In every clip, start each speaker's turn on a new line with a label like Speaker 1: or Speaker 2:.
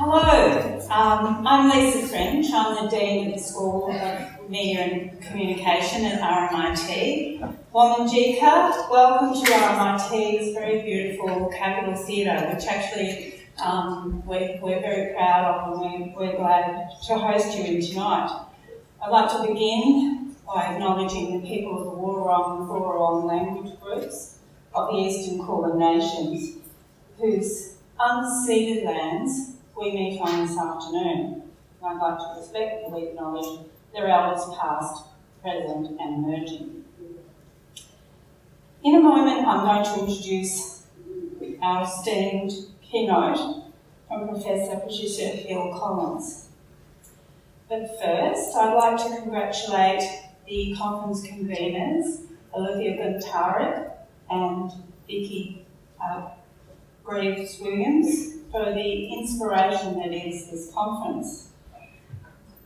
Speaker 1: Hello, I'm Lisa French. I'm the Dean of the School of Media and Communication at RMIT. Wominjeka, welcome to RMIT's very beautiful Capitol Theatre, which actually we're very proud of, and we're glad to host you in tonight. I'd like to begin by acknowledging the people of the Wurrung language groups of the Eastern Kulin Nations, whose unceded lands we meet on this afternoon. I'd like to respectfully acknowledge their elders past, present and emerging. In a moment I'm going to introduce our esteemed keynote from Professor Patricia Hill-Collins. But first I'd like to congratulate the conference conveners, Olivia Guntarik and Vicky Greaves-Williams, for the inspiration that is this conference.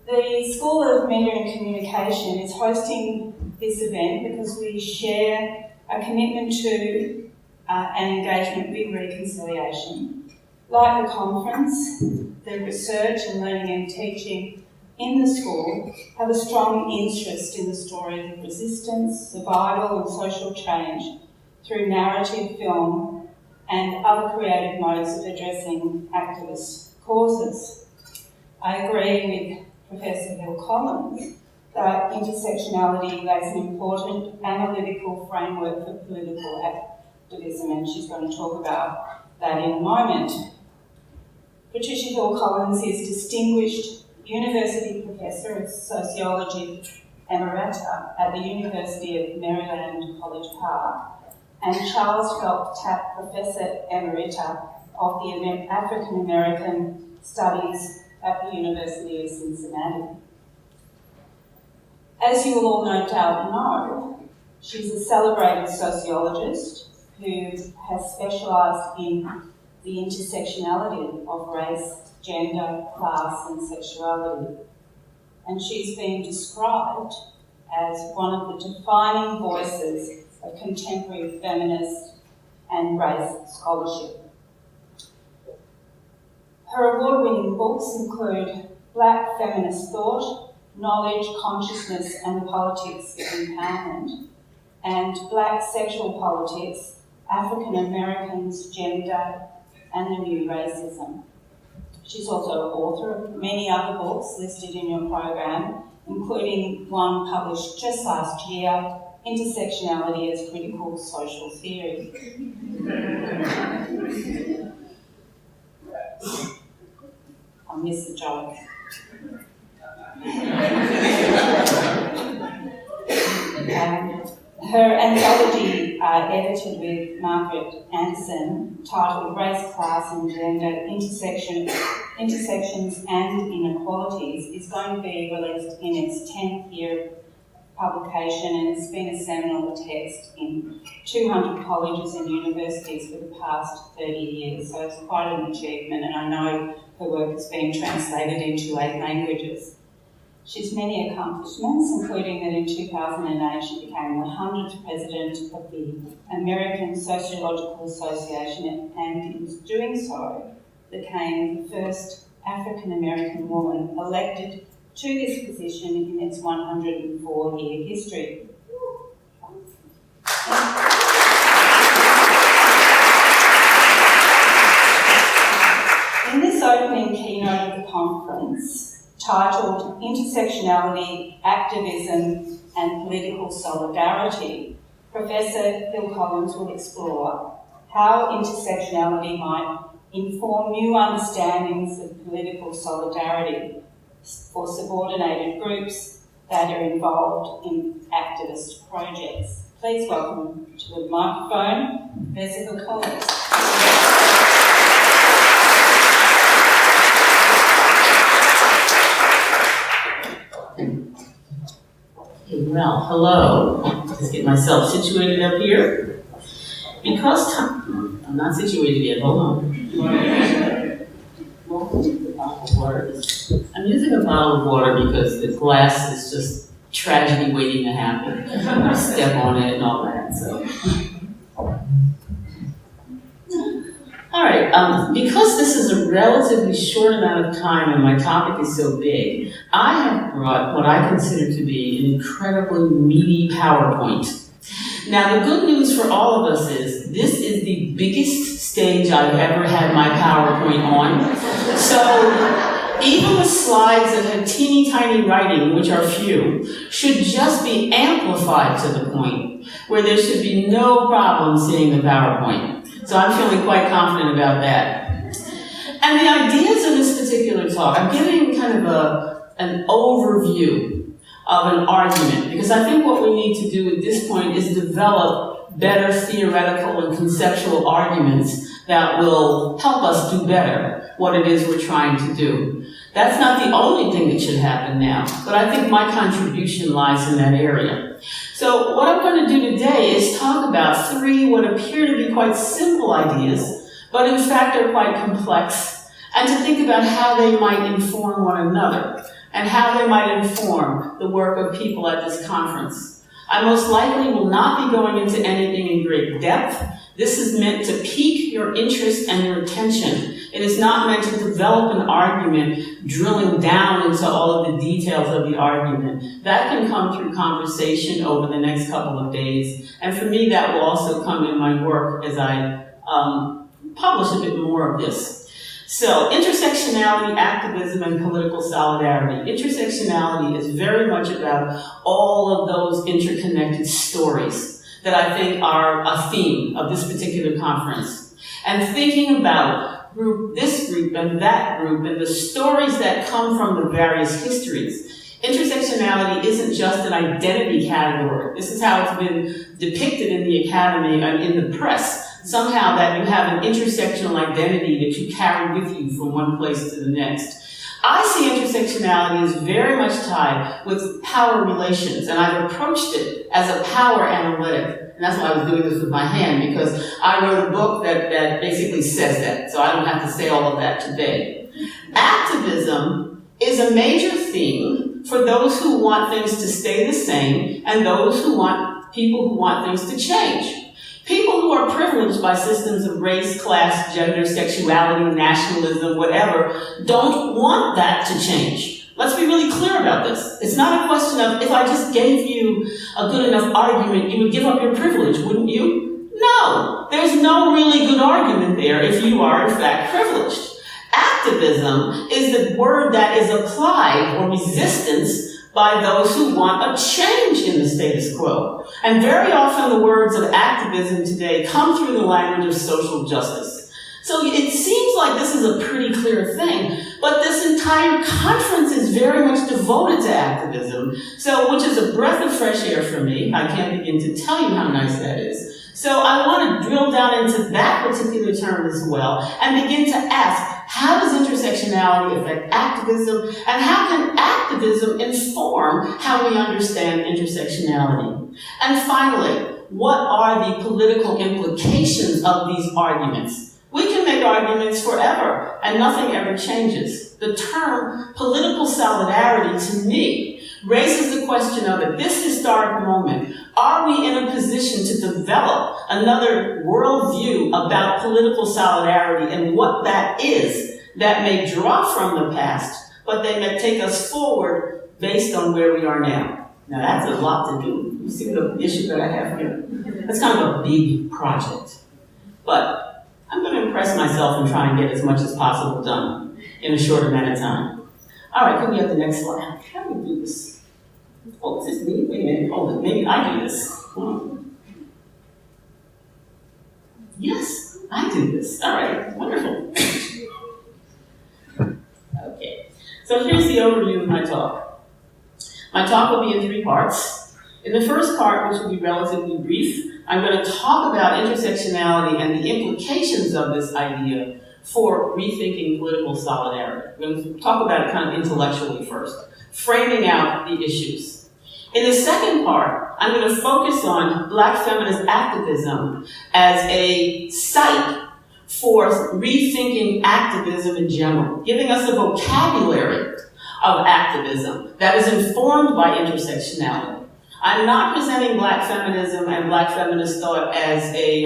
Speaker 1: The School of Media and Communication is hosting this event because we share a commitment to and engagement with reconciliation. Like the conference, the research and learning and teaching in the school have a strong interest in the stories of resistance, survival and social change through narrative, film and other creative modes of addressing activist causes. I agree with Professor Hill-Collins that intersectionality lays an important analytical framework for political activism, and she's going to talk about that in a moment. Patricia Hill-Collins is Distinguished University Professor of Sociology Emerita at the University of Maryland, College Park, and Charles Phelps Taft Professor Emerita of the African American Studies at the University of Cincinnati. As you will all no doubt know, she's a celebrated sociologist who has specialised in the intersectionality of race, gender, class and sexuality. And she's been described as one of the defining voices of contemporary feminist and race scholarship. Her award-winning books include Black Feminist Thought, Knowledge, Consciousness and the Politics of Empowerment, and Black Sexual Politics, African Americans, Gender and the New Racism. She's also an author of many other books listed in your program, including one published just last year, Intersectionality as Critical Social Theory. I missed the joke. Her anthology, edited with Margaret Andersen, titled Race, Class and Gender, Intersections and Inequalities, is going to be released in its 10th year publication, and it's been a seminal text in 200 colleges and universities for the past 30 years, so it's quite an achievement, and I know her work has been translated into 8 languages. She's many accomplishments, including that in 2008 she became the 100th president of the American Sociological Association, and in doing so became the first African American woman elected to this position in its 104-year history. In this opening keynote of the conference, titled Intersectionality, Activism and Political Solidarity, Professor Hill-Collins will explore how intersectionality might inform new understandings of political solidarity for subordinated groups that are involved in activist projects. Please welcome to the microphone, Professor Hill-Collins.
Speaker 2: Well, hello. Just get myself situated up here. Because I'm not situated yet, hold on. I'm using a bottle of water because the glass is just tragedy waiting to happen. I step on it and all that, so. All right, right, because this is a relatively short amount of time and my topic is so big, I have brought what I consider to be an incredibly meaty PowerPoint. Now, the good news for all of us is this is the biggest stage I've ever had my PowerPoint on. So even the slides that have teeny tiny writing, which are few, should just be amplified to the point where there should be no problem seeing the PowerPoint. So I'm feeling quite confident about that. And the ideas in this particular talk, I'm giving kind of an overview of an argument, because I think what we need to do at this point is develop better theoretical and conceptual arguments that will help us do better what it is we're trying to do. That's not the only thing that should happen now, but I think my contribution lies in that area. So what I'm going to do today is talk about three what appear to be quite simple ideas, but in fact are quite complex, and to think about how they might inform one another, and how they might inform the work of people at this conference. I most likely will not be going into anything in great depth. This is meant to pique your interest and your attention. It is not meant to develop an argument, drilling down into all of the details of the argument. That can come through conversation over the next couple of days. And for me, that will also come in my work as I publish a bit more of this. So, intersectionality, activism, and political solidarity. Intersectionality is very much about all of those interconnected stories that I think are a theme of this particular conference. And thinking about this group and that group and the stories that come from the various histories. Intersectionality isn't just an identity category. This is how it's been depicted in the academy and in the press. Somehow that you have an intersectional identity that you carry with you from one place to the next. I see intersectionality as very much tied with power relations, and I've approached it as a power analytic. And that's why I was doing this with my hand, because I wrote a book that basically says that, so I don't have to say all of that today. Activism is a major theme for those who want things to stay the same and those who want people who want things to change. People who are privileged by systems of race, class, gender, sexuality, nationalism, whatever, don't want that to change. Let's be really clear about this. It's not a question of if I just gave you a good enough argument, you would give up your privilege, wouldn't you? No, there's no really good argument there if you are in fact privileged. Activism is the word that is applied, or resistance, by those who want a change in the status quo. And very often the words of activism today come through the language of social justice. So it seems like this is a pretty clear thing, but this entire conference is very much devoted to activism, so which is a breath of fresh air for me. I can't begin to tell you how nice that is. So I want to drill down into that particular term as well and begin to ask, how does intersectionality affect activism, and how can activism inform how we understand intersectionality? And finally, what are the political implications of these arguments? We can make arguments forever, and nothing ever changes. The term political solidarity, to me, raises the question of, at this historic moment, are we in a position to develop another worldview about political solidarity and what that is that may draw from the past, but they may take us forward based on where we are now? Now that's a lot to do. You see the issue that I have here? That's kind of a big project. But I'm going to impress myself and try and get as much as possible done in a short amount of time. All right, can we have the next slide? How do we do this? Oh, is this me? Wait a minute. Oh, maybe I do this. Yes, I do this. All right, wonderful. Okay, so here's the overview of my talk. My talk will be in three parts. In the first part, which will be relatively brief, I'm going to talk about intersectionality and the implications of this idea for rethinking political solidarity. I'm going to talk about it kind of intellectually first, framing out the issues. In the second part, I'm going to focus on Black feminist activism as a site for rethinking activism in general, giving us a vocabulary of activism that is informed by intersectionality. I'm not presenting Black feminism and Black feminist thought as a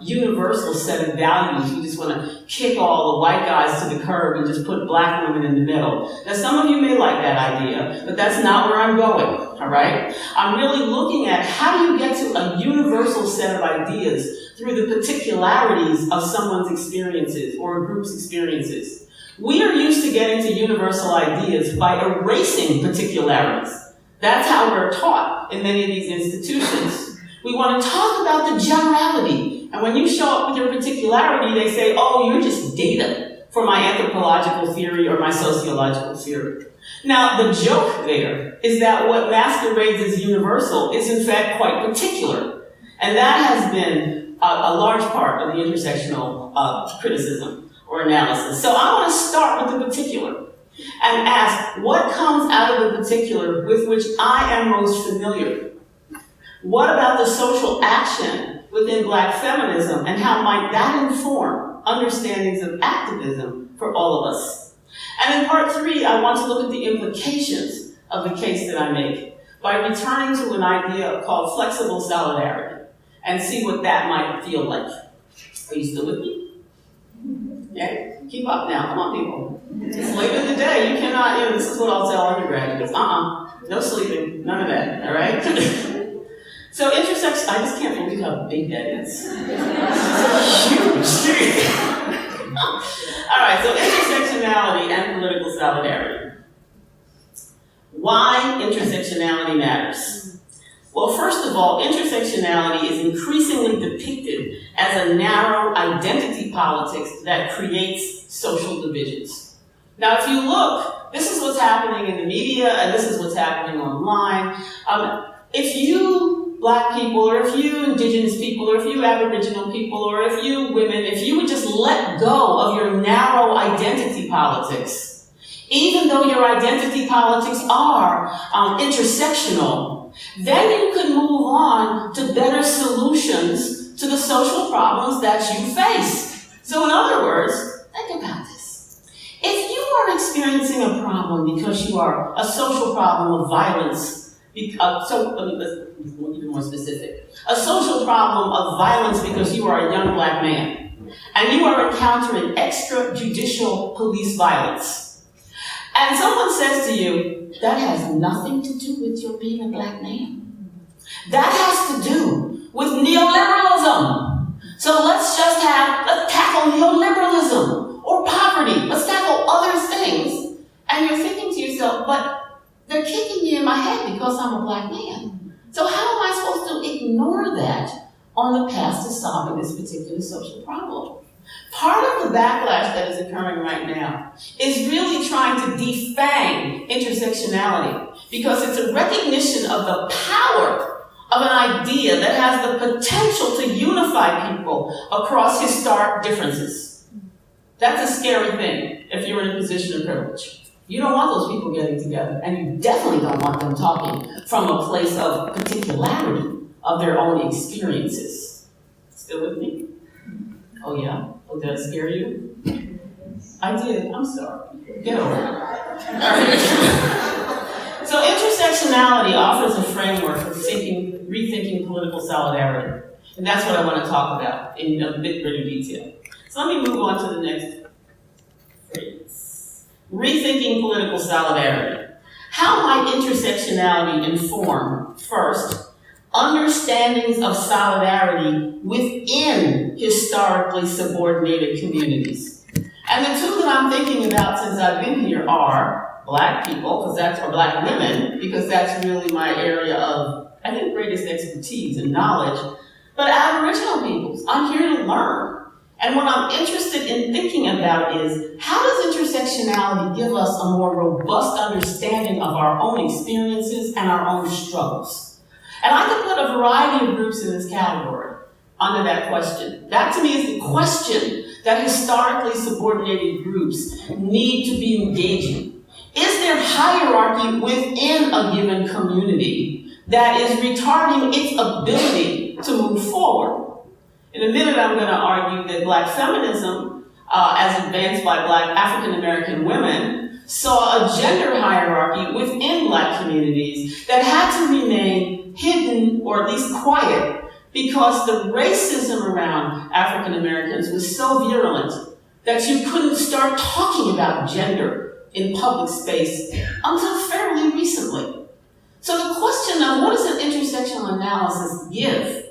Speaker 2: universal set of values. We just want to kick all the white guys to the curb and just put Black women in the middle. Now, some of you may like that idea, but that's not where I'm going, all right? I'm really looking at how do you get to a universal set of ideas through the particularities of someone's experiences or a group's experiences. We are used to getting to universal ideas by erasing particularities. That's how we're taught in many of these institutions. We want to talk about the generality. And when you show up with your particularity, they say, oh, you're just data for my anthropological theory or my sociological theory. Now, the joke there is that what masquerades as universal is in fact quite particular. And that has been a large part of the intersectional criticism or analysis. So I want to start with the particular and ask what comes out of the particular with which I am most familiar. What about the social action within Black feminism, and how might that inform understandings of activism for all of us? And in part 3, I want to look at the implications of the case that I make by returning to an idea called flexible solidarity and see what that might feel like. Are you still with me? Yeah? Keep up now. Come on, people. It's late in the day. You cannot, this is what I'll tell undergraduates. No sleeping. None of that. All right? So intersection, I just can't believe how big that is. Huge. All right, so intersectionality and political solidarity. Why intersectionality matters? Well, first of all, intersectionality is increasingly depicted as a narrow identity politics that creates social divisions. Now, if you look, this is what's happening in the media, and this is what's happening online. If you Black people, or if you Indigenous people, or if you Aboriginal people, or if you women, if you would just let go of your narrow identity politics, even though your identity politics are intersectional, then you could move on to better solutions to the social problems that you face. So in other words, think about this. If you are experiencing a problem because you are a social problem of violence, let me be more specific. A social problem of violence because you are a young Black man, and you are encountering extrajudicial police violence. And someone says to you, that has nothing to do with your being a Black man. That has to do with neoliberalism. So let's tackle neoliberalism or poverty. Let's tackle other things. And you're thinking to yourself, but they're kicking me in my head because I'm a Black man. So how am I supposed to ignore that on the path to solving this particular social problem? Part of the backlash that is occurring right now is really trying to defang intersectionality because it's a recognition of the power of an idea that has the potential to unify people across historic differences. That's a scary thing if you're in a position of privilege. You don't want those people getting together, and you definitely don't want them talking from a place of particularity of their own experiences. Still with me? Oh yeah? Oh, did I scare you? I did. I'm sorry. Get over it. All right. So intersectionality offers a framework for rethinking political solidarity. And that's what I want to talk about in a bit greater detail. So let me move on to the next phrase. Rethinking political solidarity. How might intersectionality inform, first, understandings of solidarity within historically subordinated communities? And the two that I'm thinking about since I've been here are Black people, or Black women, because that's really my area of, I think, greatest expertise and knowledge, but Aboriginal peoples. I'm here to learn. And what I'm interested in thinking about is, how does intersectionality give us a more robust understanding of our own experiences and our own struggles? And I could put a variety of groups in this category under that question. That to me is the question that historically subordinated groups need to be engaging. Is there hierarchy within a given community that is retarding its ability to move forward? In a minute, I'm going to argue that Black feminism, as advanced by Black African American women, saw a gender hierarchy within Black communities that had to remain been hidden or at least quiet because the racism around African Americans was so virulent that you couldn't start talking about gender in public space until fairly recently. So the question of what does an intersectional analysis give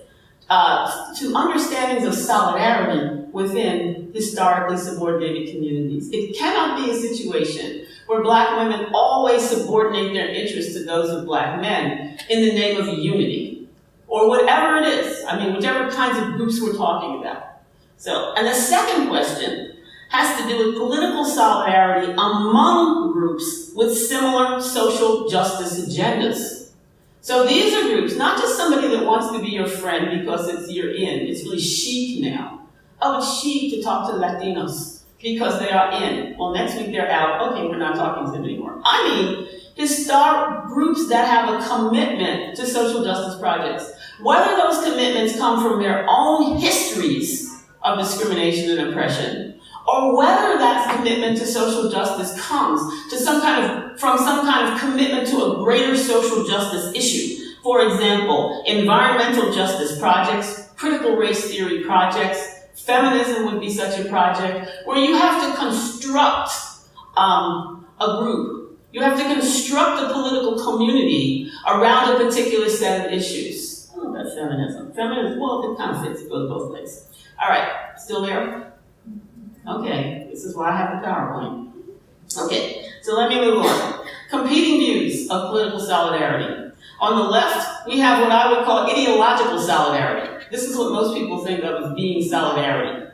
Speaker 2: to understandings of solidarity within historically subordinated communities? It cannot be a situation where Black women always subordinate their interests to those of Black men in the name of unity, or whatever it is. I mean, whichever kinds of groups we're talking about. So, and the second question has to do with political solidarity among groups with similar social justice agendas. So these are groups, not just somebody that wants to be your friend because you're in. It's really chic now. Oh, it's chic to talk to Latinos because they are in. Well, next week they're out. Okay, we're not talking to them anymore. I mean, historic groups that have a commitment to social justice projects. Whether those commitments come from their own histories of discrimination and oppression, or whether that commitment to social justice comes from some kind of commitment to a greater social justice issue. For example, environmental justice projects, critical race theory projects, feminism would be such a project, where you have to construct a group. You have to construct a political community around a particular set of issues. Oh, that's feminism. Feminism, well, it kind of fits, it goes both ways. All right, still there? Okay, this is why I have the PowerPoint. Okay, so let me move on. Competing views of political solidarity. On the left, we have what I would call ideological solidarity. This is what most people think of as being solidarity.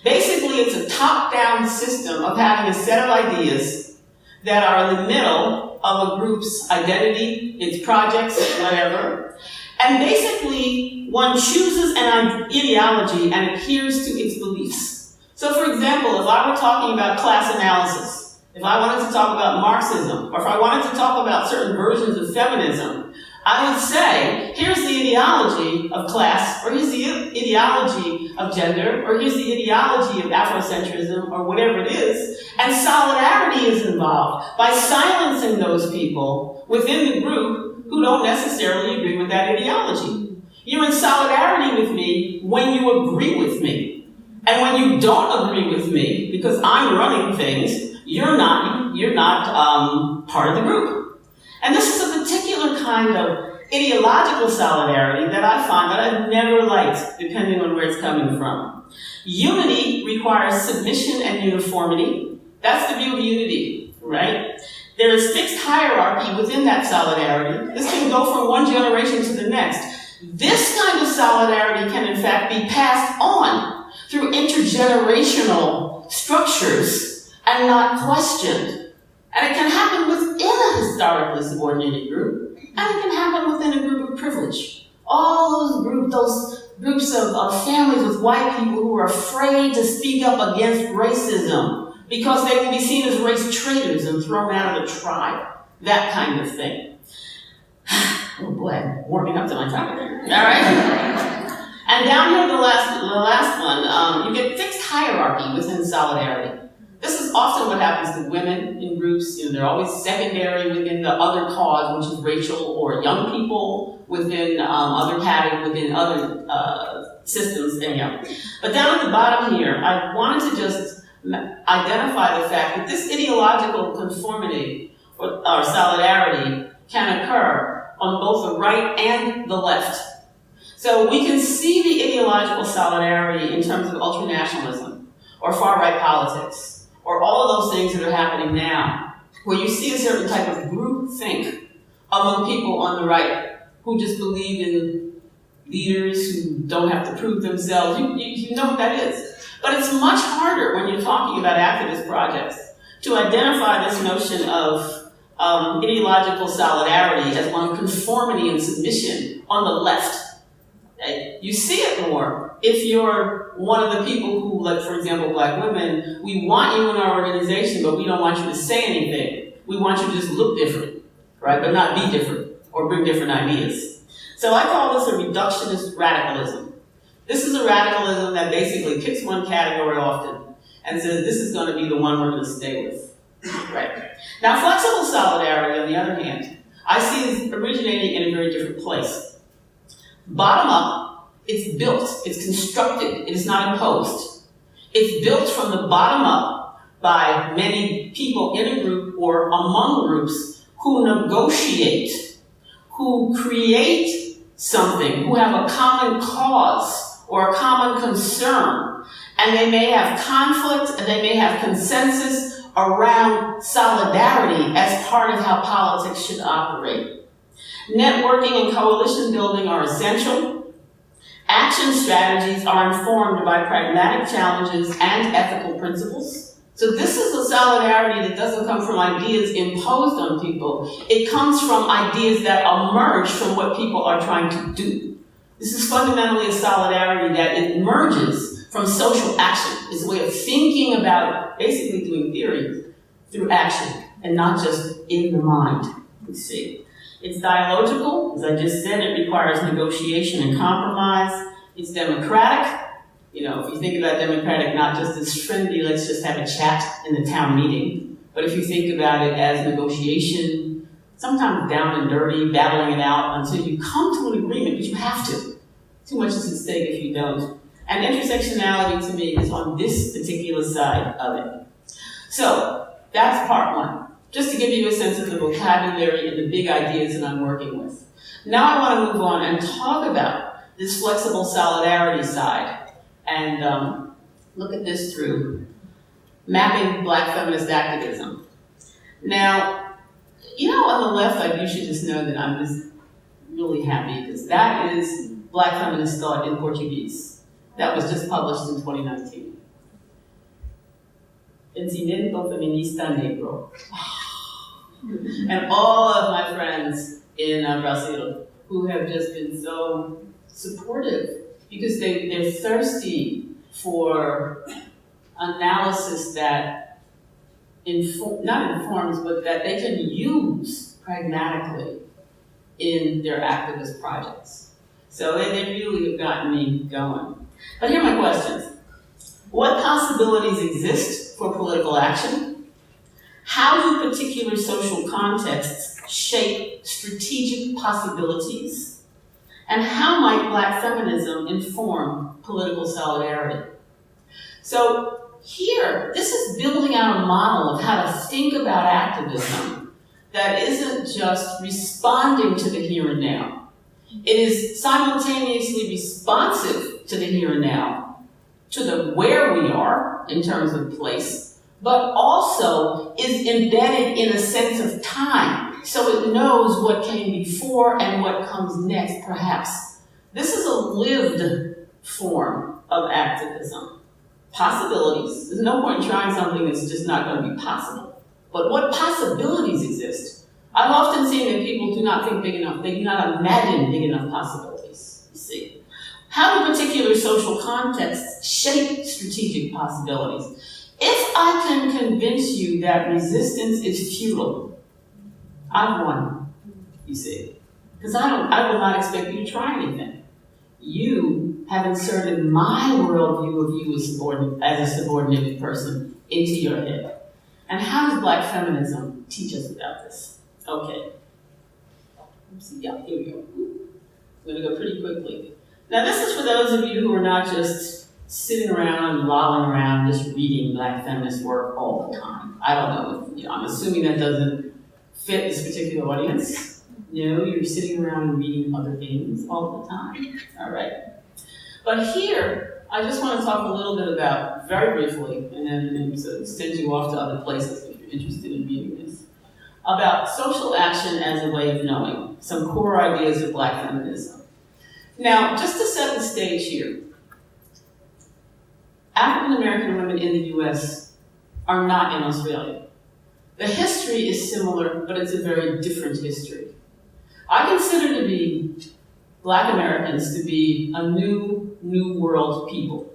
Speaker 2: Basically, it's a top-down system of having a set of ideas that are in the middle of a group's identity, its projects, whatever. And basically, one chooses an ideology and adheres to its beliefs. So for example, if I were talking about class analysis, if I wanted to talk about Marxism, or if I wanted to talk about certain versions of feminism, I would say, here's the ideology of class, or here's the ideology of gender, or here's the ideology of Afrocentrism, or whatever it is, and solidarity is involved by silencing those people within the group who don't necessarily agree with that ideology. You're in solidarity with me when you agree with me. And when you don't agree with me, because I'm running things, you're not part of the group. And this is a particular kind of ideological solidarity that I find that I've never liked, depending on where it's coming from. Unity requires submission and uniformity. That's the view of unity, right? There is fixed hierarchy within that solidarity. This can go from one generation to the next. This kind of solidarity can, in fact, be passed on through intergenerational structures and not questioned. And it can happen within a historically subordinated group, and it can happen within a group of privilege. All those groups of families with white people who are afraid to speak up against racism because they will be seen as race traitors and thrown out of the tribe. That kind of thing. Oh boy, I'm warming up to my topic there. All right? And down here, the last one, you get fixed hierarchy within solidarity. This is often what happens to women in groups. They're always secondary within the other cause, which is racial, or young people within within other systems. Anyhow. But down at the bottom here, I wanted to just identify the fact that this ideological conformity or solidarity can occur on both the right and the left. So we can see the ideological solidarity in terms of ultranationalism, or far-right politics, or all of those things that are happening now, where you see a certain type of groupthink among people on the right who just believe in leaders who don't have to prove themselves. You know what that is. But it's much harder when you're talking about activist projects to identify this notion of ideological solidarity as one of conformity and submission on the left. You see it more if you're one of the people who, like, for example, Black women, we want you in our organization, but we don't want you to say anything. We want you to just look different, right? But not be different or bring different ideas. So I call this a reductionist radicalism. This is a radicalism that basically picks one category often and says, this is going to be the one we're going to stay with, right? Now, flexible solidarity, on the other hand, I see is originating in a very different place. Bottom up, it's built, it's constructed, it is not imposed. It's built from the bottom up by many people in a group or among groups who negotiate, who create something, who have a common cause or a common concern. And they may have conflict and they may have consensus around solidarity as part of how politics should operate. Networking and coalition building are essential. Action strategies are informed by pragmatic challenges and ethical principles. So this is a solidarity that doesn't come from ideas imposed on people. It comes from ideas that emerge from what people are trying to do. This is fundamentally a solidarity that emerges from social action. It's a way of thinking about basically doing theory through action and not just in the mind, you see. It's dialogical, as I just said, it requires negotiation and compromise. It's democratic. You know, if you think about democratic not just as friendly, let's just have a chat in the town meeting, but if you think about it as negotiation, sometimes down and dirty, battling it out until you come to an agreement, but you have to. Too much is at stake if you don't. And intersectionality to me is on this particular side of it. So that's part one, just to give you a sense of the vocabulary and the big ideas that I'm working with. Now I want to move on and talk about this flexible solidarity side and look at this through mapping Black feminist activism. Now, you know, on the left, you should just know that I'm just really happy because that is Black Feminist Thought in Portuguese. That was just published in 2019. Pensamento Feminista Negro. And all of my friends in Brazil who have just been so supportive because they're thirsty for analysis that not informs, but that they can use pragmatically in their activist projects. So they really have gotten me going. But here are my questions. What possibilities exist for political action? How do particular social contexts shape strategic possibilities? And how might Black feminism inform political solidarity? So here, this is building out a model of how to think about activism that isn't just responding to the here and now. It is simultaneously responsive to the here and now, to the where we are in terms of place, but also is embedded in a sense of time. So it knows what came before and what comes next, perhaps. This is a lived form of activism. Possibilities. There's no point in trying something that's just not going to be possible. But what possibilities exist? I've often seen that people do not think big enough. They do not imagine big enough possibilities, you see. How do particular social contexts shape strategic possibilities? If I can convince you that resistance is futile, I've won, you see. Because I will not expect you to try anything. You have inserted my worldview of you as a subordinated person into your head. And how does Black feminism teach us about this? Okay. Yeah, here we go. I'm going to go pretty quickly. Now this is for those of you who are not just sitting around and lolling around just reading Black feminist work all the time. I don't know if, I'm assuming that doesn't fit this particular audience. No, you're sitting around and reading other things all the time. All right. But here, I just want to talk a little bit about, very briefly, and then send you off to other places if you're interested in reading this, about social action as a way of knowing, some core ideas of Black feminism. Now, just to set the stage here, African American women in the US are not in Australia. The history is similar, but it's a very different history. I consider Black Americans to be a new world people.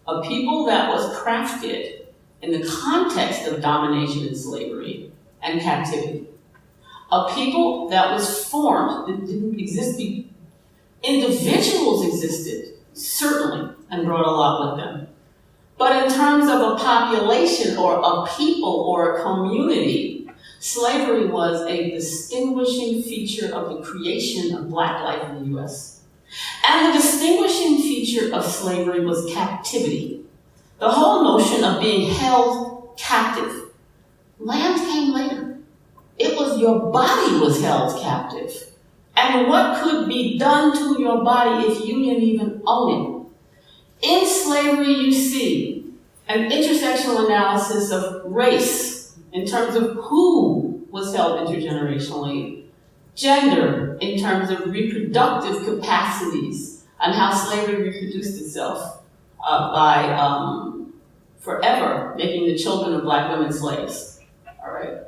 Speaker 2: A people that was crafted in the context of domination and slavery and captivity. A people that was formed, that didn't exist. Individuals existed, certainly, and brought a lot with them. But in terms of a population or a people or a community, slavery was a distinguishing feature of the creation of Black life in the US. And the distinguishing feature of slavery was captivity. The whole notion of being held captive. Land came later. It was your body was held captive. And what could be done to your body if you didn't even own it? In slavery, you see an intersectional analysis of race in terms of who was held intergenerationally, gender in terms of reproductive capacities, and how slavery reproduced itself by forever making the children of Black women slaves, all right?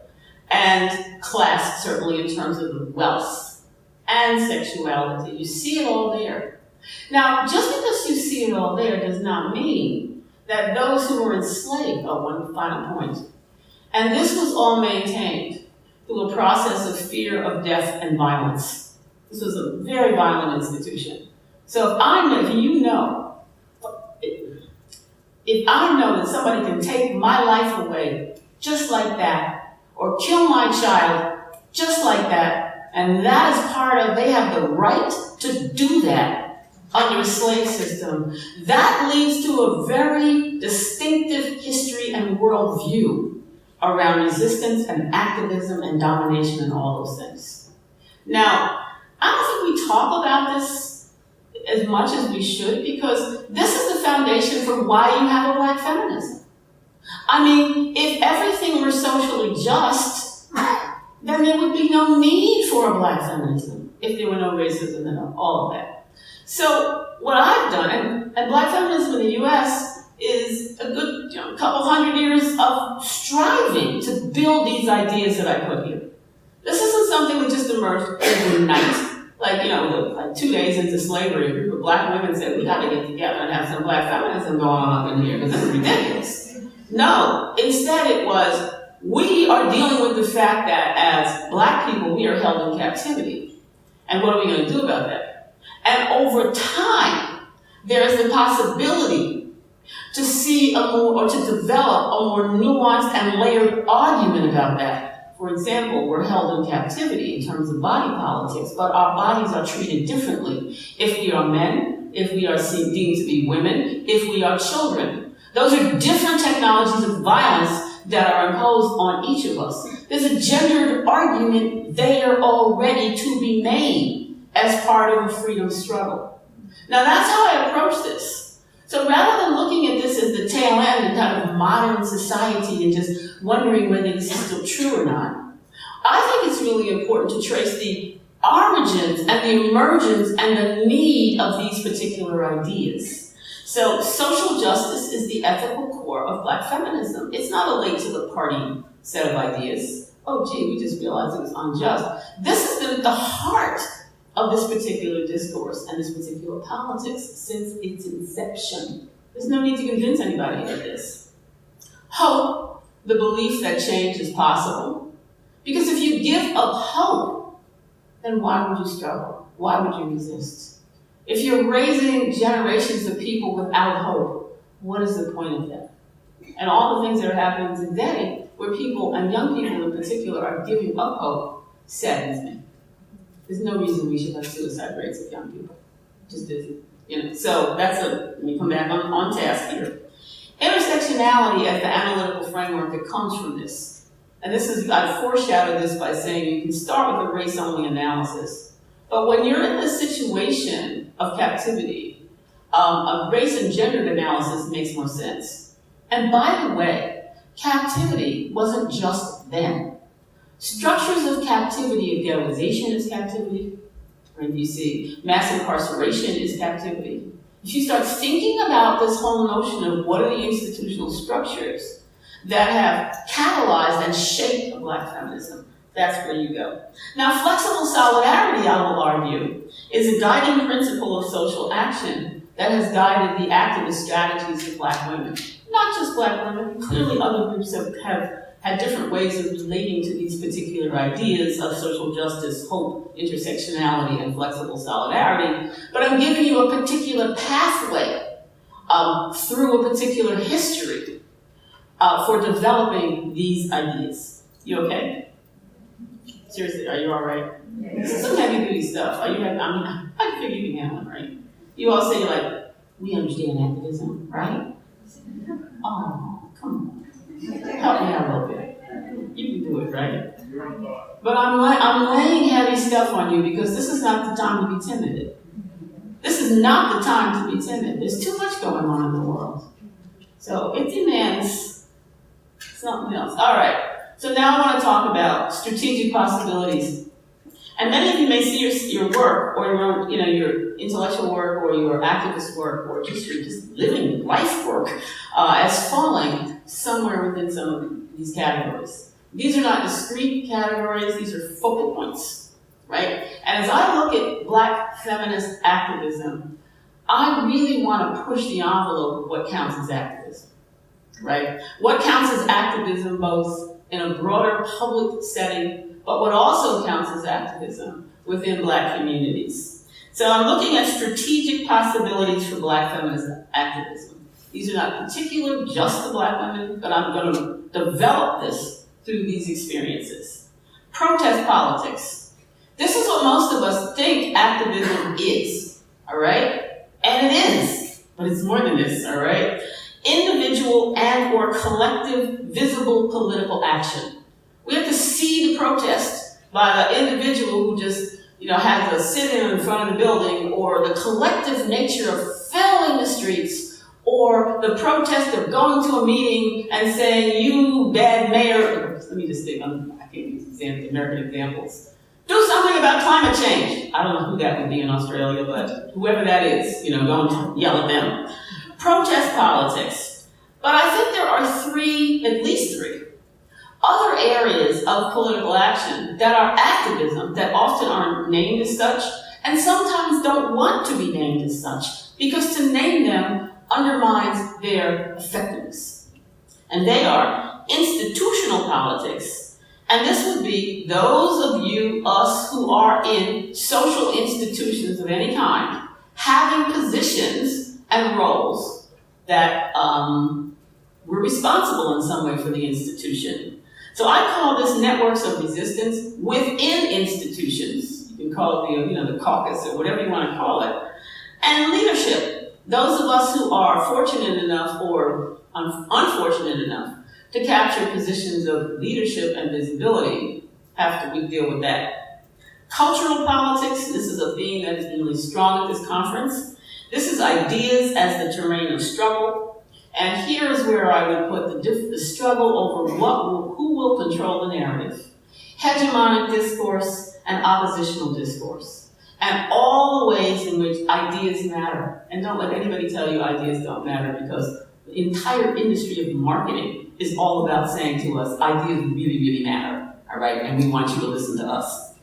Speaker 2: And class, certainly in terms of the wealth and sexuality. You see it all there. Now, just because you see it all there does not mean that those who were enslaved, one final point, and this was all maintained through a process of fear of death and violence. This was a very violent institution. So if I know that somebody can take my life away just like that, or kill my child just like that, and that is part of, they have the right to do that under a slave system, that leads to a very distinctive history and worldview around resistance and activism and domination and all those things. Now, I don't think we talk about this as much as we should, because this is the foundation for why you have a Black feminism. I mean, if everything were socially just, then there would be no need for a Black feminism if there were no racism and all of that. So what I've done, and Black feminism in the US is a good couple hundred years of striving to build these ideas that I put here. This isn't something that just emerged overnight. Like 2 days into slavery, a group of Black women said, we gotta get together and have some Black feminism going on up in here, because this is ridiculous. No, instead it was, we are dealing with the fact that as Black people, we are held in captivity. And what are we gonna do about that? And over time, there is the possibility to see to develop a more nuanced and layered argument about that. For example, we're held in captivity in terms of body politics, but our bodies are treated differently if we are men, if we are deemed to be women, if we are children. Those are different technologies of violence that are imposed on each of us. There's a gendered argument there already to be made as part of a freedom struggle. Now that's how I approach this. So rather than looking at this as the tail end of kind of modern society and just wondering whether this is still true or not, I think it's really important to trace the origins and the emergence and the need of these particular ideas. So social justice is the ethical core of Black feminism. It's not a late to the party set of ideas. Oh, gee, we just realized it was unjust. This has been the heart of this particular discourse and this particular politics since its inception. There's no need to convince anybody of this. Hope, the belief that change is possible. Because if you give up hope, then why would you struggle? Why would you resist? If you're raising generations of people without hope, what is the point of that? And all the things that are happening today, where people, and young people in particular, are giving up hope, saddens me. There's no reason we should have suicide rates of young people. Just isn't. So let me come back on task here. Intersectionality as the analytical framework that comes from this. And I foreshadowed this by saying you can start with a race-only analysis. But when you're in the situation of captivity, a race and gendered analysis makes more sense. And by the way, captivity wasn't just then. Structures of captivity, of ghettoization is captivity. Right? You see, mass incarceration is captivity. If you start thinking about this whole notion of what are the institutional structures that have catalyzed and shaped a Black feminism, that's where you go. Now, flexible solidarity, I will argue, is a guiding principle of social action that has guided the activist strategies of Black women. Not just Black women, clearly other groups have had different ways of relating to these particular ideas of social justice, hope, intersectionality, and flexible solidarity. But I'm giving you a particular pathway through a particular history for developing these ideas. You okay? Seriously, are you all right? This is some heavy duty stuff. Are you happy? I mean, I figure you can handle it, right? You all say, like, we understand activism, right? Oh, come on. Help me out a little bit. You can do it, right? But I'm laying heavy stuff on you because this is not the time to be timid. This is not the time to be timid. There's too much going on in the world. So it demands something else. All right. So now I want to talk about strategic possibilities. And many of you may see your work or your intellectual work or your activist work or just your living life work as falling somewhere within some of these categories. These are not discrete categories, these are focal points, right? And as I look at Black feminist activism, I really want to push the envelope of what counts as activism, right? What counts as activism both in a broader public setting, but what also counts as activism within Black communities. So I'm looking at strategic possibilities for Black feminist activism. These are not particular just to Black women, but I'm going to develop this through these experiences. Protest politics. This is what most of us think activism is, all right? And it is, but it's more than this, all right? Individual and or collective visible political action. We have to see the protest by the individual who just, has a sit-in in front of the building, or the collective nature of filling the streets, or the protest of going to a meeting and saying, you bad mayor, let me just think, I can't use American examples. Do something about climate change. I don't know who that would be in Australia, but whoever that is, go and yell at them. Protest politics. But I think there are at least three, other areas of political action that are activism that often aren't named as such and sometimes don't want to be named as such because to name them undermines their effectiveness. And they are institutional politics. And this would be those of us who are in social institutions of any kind, having positions and roles that we're responsible in some way for the institution. So I call this networks of resistance within institutions. You can call it the caucus or whatever you want to call it. And leadership. Those of us who are fortunate enough or unfortunate enough to capture positions of leadership and visibility we deal with that. Cultural politics. This is a theme that has been really strong at this conference. This is ideas as the terrain of struggle. And here is where I would put the struggle over who will control the narrative. Hegemonic discourse and oppositional discourse. And all the ways in which ideas matter. And don't let anybody tell you ideas don't matter, because the entire industry of marketing is all about saying to us, ideas really, really matter, all right? And we want you to listen to us.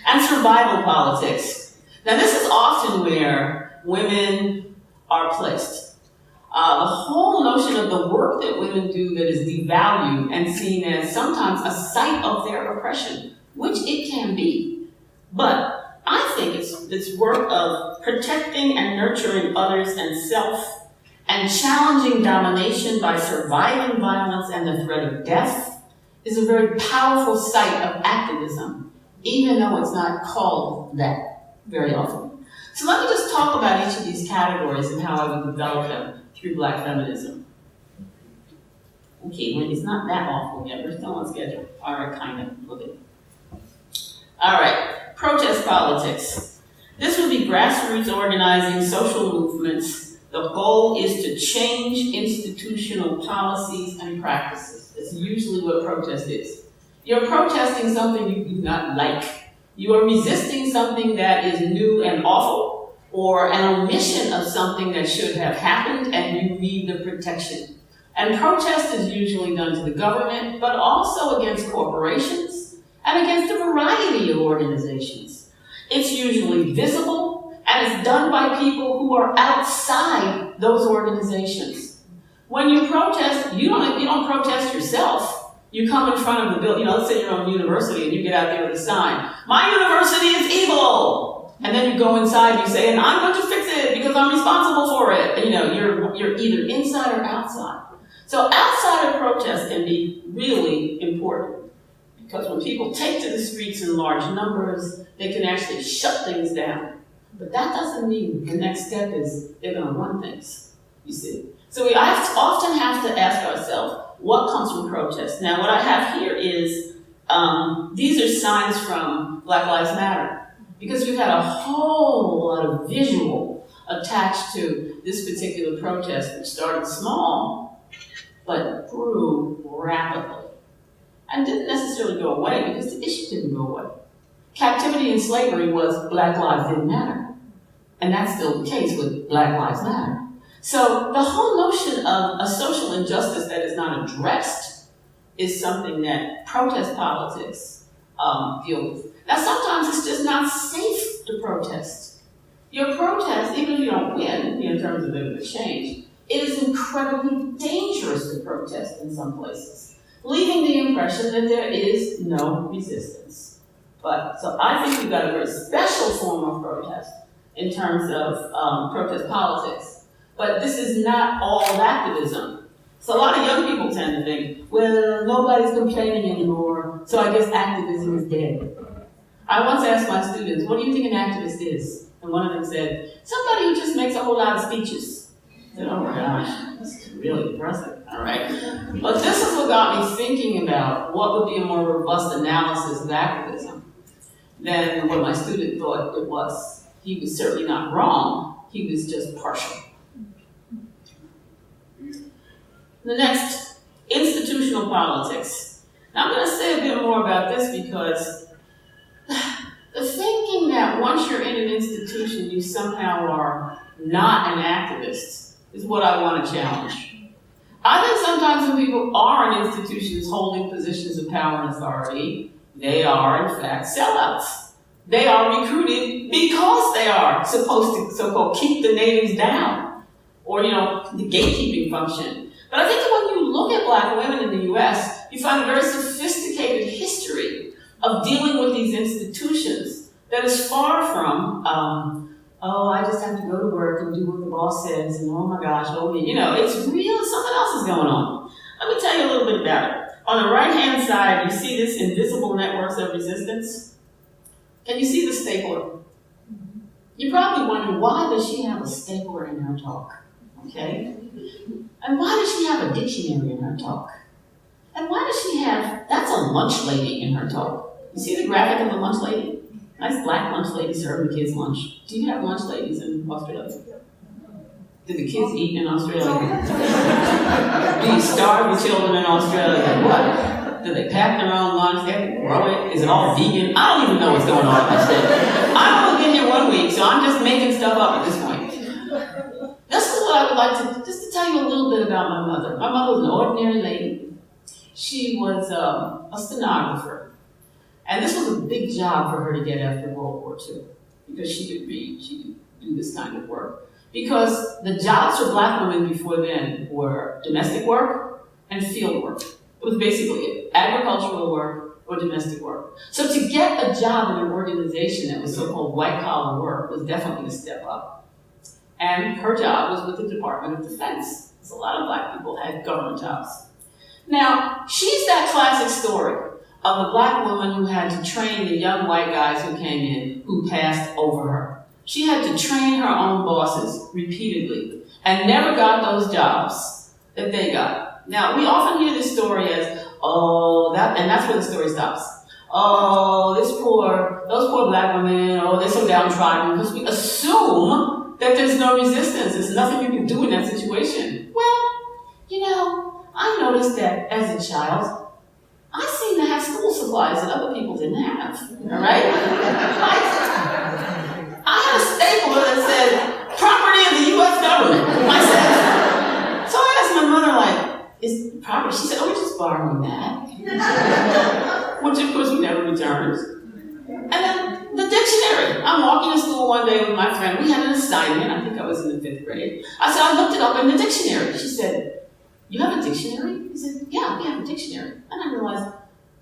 Speaker 2: And survival politics. Now this is often where women are placed. The whole notion of the work that women do that is devalued and seen as sometimes a site of their oppression, which it can be. But I think it's work of protecting and nurturing others and self, and challenging domination by surviving violence and the threat of death is a very powerful site of activism, even though it's not called that very often. So let me just talk about each of these categories and how I would develop them through Black feminism. Okay, well, it's not that awful yet. We're still on schedule. All right, kind of, a little bit. All right, protest politics. This would be grassroots organizing, social movements. The goal is to change institutional policies and practices. That's usually what a protest is. You're protesting something you do not like. You are resisting something that is new and awful, or an omission of something that should have happened and you need the protection. And protest is usually done to the government, but also against corporations and against a variety of organizations. It's usually visible and it's done by people who are outside those organizations. When you protest, you don't protest yourself. You come in front of the building, let's say you're on university and you get out there with a sign, "My university is evil!" And then you go inside and you say, "And I'm going to fix it because I'm responsible for it." And, you're either inside or outside. So outsider protest can be really important Because when people take to the streets in large numbers, they can actually shut things down. But that doesn't mean the next step is they're going to run things, you see. So we often have to ask ourselves, what comes from protest? Now, what I have here is, these are signs from Black Lives Matter, because we've had a whole lot of visual attached to this particular protest, which started small, but grew rapidly. And didn't necessarily go away, because the issue didn't go away. Captivity and slavery was Black lives didn't matter. And that's still the case with Black Lives Matter. So the whole notion of a social injustice that is not addressed is something that protest politics deal with. Now sometimes it's just not safe to protest. Your protest, even if you don't win in terms of the change, it is incredibly dangerous to protest in some places, leaving the impression that there is no resistance. So I think we've got a very special form of protest in terms of protest politics. But this is not all activism. So a lot of young people tend to think, well, nobody's complaining anymore, so I guess activism is dead. I once asked my students, what do you think an activist is? And one of them said, somebody who just makes a whole lot of speeches. I said, oh my gosh, that's really depressing, all right? But this is what got me thinking about what would be a more robust analysis of activism than what my student thought it was. He was certainly not wrong, he was just partial. The next, institutional politics. Now I'm going to say a bit more about this because the thinking that once you're in an institution you somehow are not an activist is what I want to challenge. I think sometimes when people are in institutions holding positions of power and authority, they are in fact sellouts. They are recruited because they are supposed to so-called keep the natives down, or the gatekeeping function. But I think that when you look at Black women in the US, you find a very sophisticated history of dealing with these institutions that is far from, I just have to go to work and do what the boss says, and oh my gosh, it's real, something else is going on. Let me tell you a little bit about it. On the right-hand side, you see this invisible networks of resistance. Can you see the stapler? You probably wonder, why does she have a stapler in her talk? Okay? And why does she have a dictionary in her talk? And why does she have, that's a lunch lady in her talk. You see the graphic of the lunch lady? Nice black lunch lady serving the kids lunch. Do you have lunch ladies in Australia? Do the kids eat in Australia? Do you starve your children in Australia? What? Do they pack their own lunch? They have to grow it? Is it all vegan? I don't even know what's going on in that state. I've only been here 1 week, so I'm just making stuff up at this point. This is what I would like to tell you a little bit about my mother. My mother was an ordinary lady. She was a stenographer. And this was a big job for her to get after World War II, because she could read, she could do this kind of work. Because the jobs for Black women before then were domestic work and field work. It was basically it, agricultural work or domestic work. So to get a job in an organization that was so-called white-collar work was definitely a step up. And her job was with the Department of Defense. So a lot of Black people had government jobs. Now, she's that classic story of a Black woman who had to train the young white guys who came in, who passed over her. She had to train her own bosses repeatedly and never got those jobs that they got. Now, we often hear this story as, and that's where the story stops. Those poor Black women, they're so downtrodden, because we assume that there's no resistance, there's nothing you can do in that situation. Well, I noticed that as a child, I seemed to have school supplies that other people didn't have, all right? I had a stapler that said, property of the US government, myself. So I asked my mother, is property? She said, we're just borrowing that. Which of course we never returned. And then the dictionary. I'm walking to school one day with my friend. We had an assignment. I think I was in the 5th grade. I said, I looked it up in the dictionary. She said, you have a dictionary? He said, yeah, we have a dictionary. And I realized,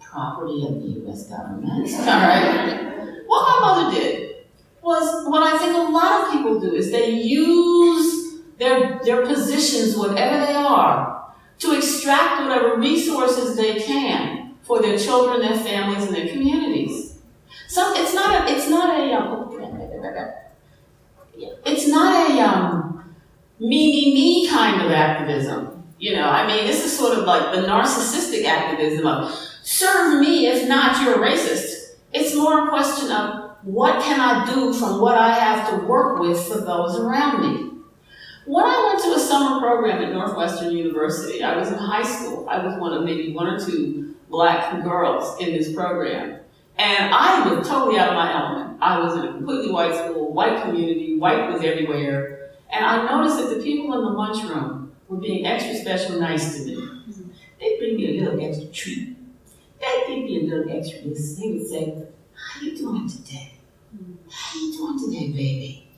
Speaker 2: property of the US government. All right. What my mother did was what I think a lot of people do, is they use their positions, whatever they are, to extract whatever resources they can for their children, their families, and their communities. So it's not a me kind of activism. You know, I mean, this is sort of like the narcissistic activism of serve me, if not, you're a racist. It's more a question of what can I do from what I have to work with for those around me. When I went to a summer program at Northwestern University, I was in high school. I was one of maybe one or two black girls in this program. And I was totally out of my element. I was in a completely white school, white community, white was everywhere. And I noticed that the people in the lunchroom were being extra special nice to me. They'd bring me a little extra treat. They'd give me a little extra this. They would say, how you doing today? How you doing today, baby?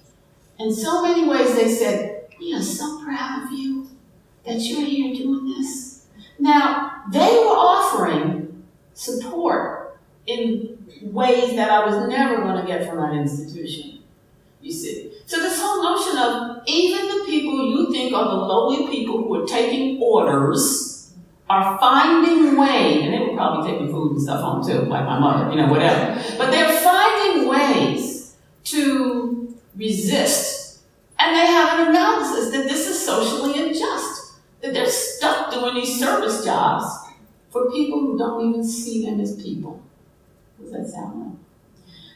Speaker 2: In so many ways they said, we are so proud of you that you're here doing this. Now, they were offering support in ways that I was never going to get from that institution, you see. So this whole notion of even the people you think are the lowly people who are taking orders are finding ways, and they were probably taking food and stuff home too, like my mother, you know, whatever. But they're finding ways to resist. And they have an analysis that this is socially unjust, that they're stuck doing these service jobs for people who don't even see them as people. Does that sound right?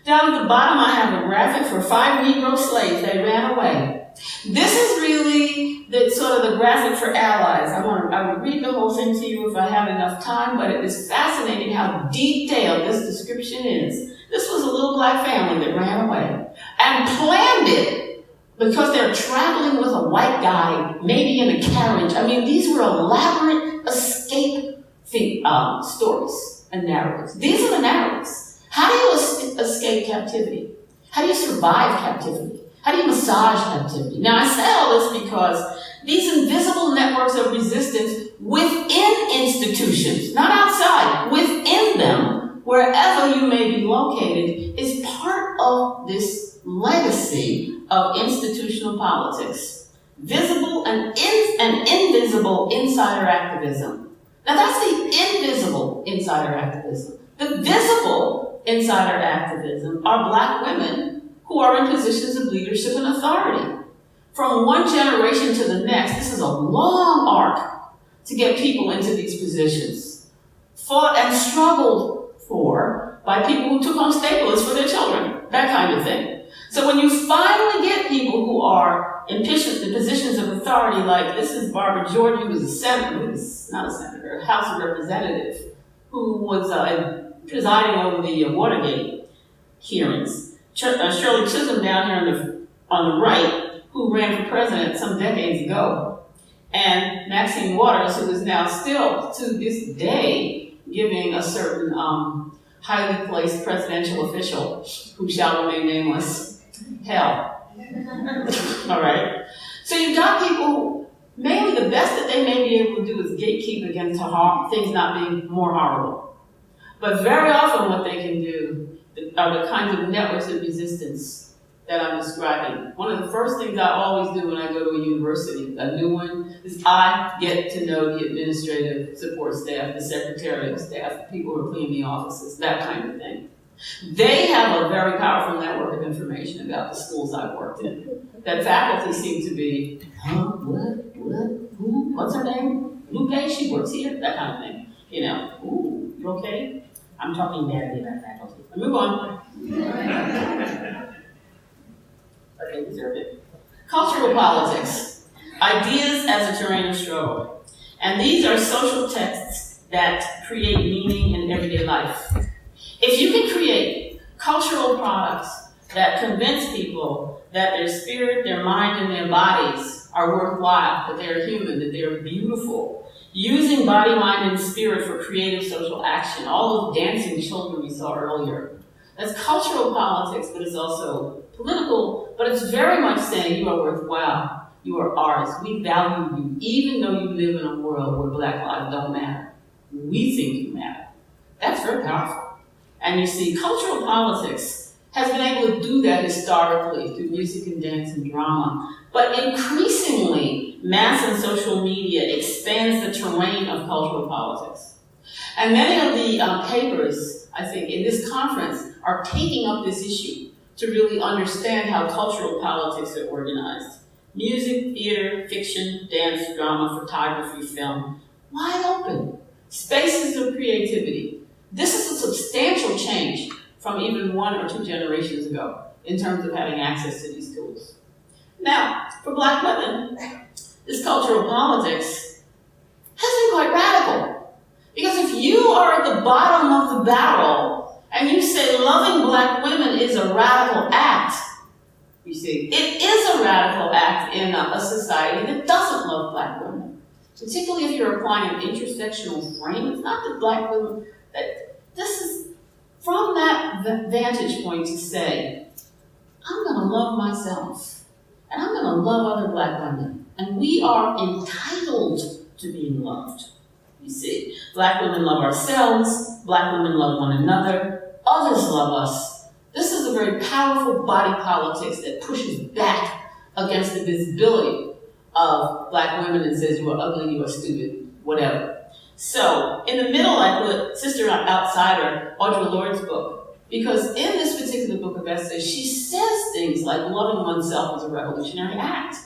Speaker 2: Down at the bottom, I have a graphic for 5 Negro slaves. They ran away. This is really the sort of the graphic for allies. I would read the whole thing to you if I have enough time, but it is fascinating how detailed this description is. This was a little black family that ran away and planned it because they're traveling with a white guy, maybe in a carriage. I mean, these were elaborate escape stories and narratives. These are the narratives. How do you escape captivity? How do you survive captivity? How do you massage captivity? Now, I say all this because these invisible networks of resistance within institutions, not outside, within them, wherever you may be located, is part of this legacy of institutional politics, visible and invisible insider activism. Now that's the invisible insider activism. The visible insider activism are black women who are in positions of leadership and authority. From one generation to the next, this is a long arc to get people into these positions, fought and struggled for by people who took home staples for their children, that kind of thing. So when you finally get people who are in positions of authority, like this is Barbara Jordan, who was a senator, a House of Representative, who was presiding over the Watergate hearings. Shirley Chisholm down here on the right, who ran for president some decades ago. And Maxine Waters, who is now still, to this day, giving a certain highly placed presidential official, who shall remain nameless, hell. All right. So you've got people who, mainly the best that they may be able to do is gatekeep against things not being more horrible. But very often what they can do are the kinds of networks of resistance that I'm describing. One of the first things I always do when I go to a university, a new one, is I get to know the administrative support staff, the secretarial staff, the people who are cleaning the offices, that kind of thing. They have a very powerful network of information about the schools I've worked in. That faculty seem to be, who, what's her name? Lupe, she works here, that kind of thing. You know, ooh, you okay? I'm talking badly about faculty. Move on. Okay, these are a bit. Cultural politics. Ideas as a terrain of struggle. And these are social texts that create meaning in everyday life. If you can create cultural products that convince people that their spirit, their mind, and their bodies are worthwhile, that they're human, that they're beautiful, using body, mind, and spirit for creative social action, all those dancing children we saw earlier. That's cultural politics, but it's also political, but it's very much saying you are worthwhile, you are ours, we value you, even though you live in a world where black lives don't matter. We think you matter. That's very powerful. And you see, cultural politics has been able to do that historically through music and dance and drama. But increasingly, mass and social media expands the terrain of cultural politics. And many of the papers, I think, in this conference are taking up this issue to really understand how cultural politics are organized. Music, theater, fiction, dance, drama, photography, film, wide open. Spaces of creativity. This is a substantial change from even 1 or 2 generations ago in terms of having access to these tools. Now, for Black women, this cultural politics has been quite radical. Because if you are at the bottom of the barrel and you say loving Black women is a radical act, you see, it is a radical act in a society that doesn't love Black women. Particularly if you're applying an intersectional frame. It's not that Black women, that this is from that vantage point to say, I'm going to love myself, and I'm going to love other Black women, and we are entitled to being loved. You see, Black women love ourselves, Black women love one another, others love us. This is a very powerful body politics that pushes back against the visibility of Black women and says, you are ugly, you are stupid, whatever. So, in the middle I put Sister Outsider, Audre Lorde's book, because in this particular book of essays, she says things like loving oneself is a revolutionary act,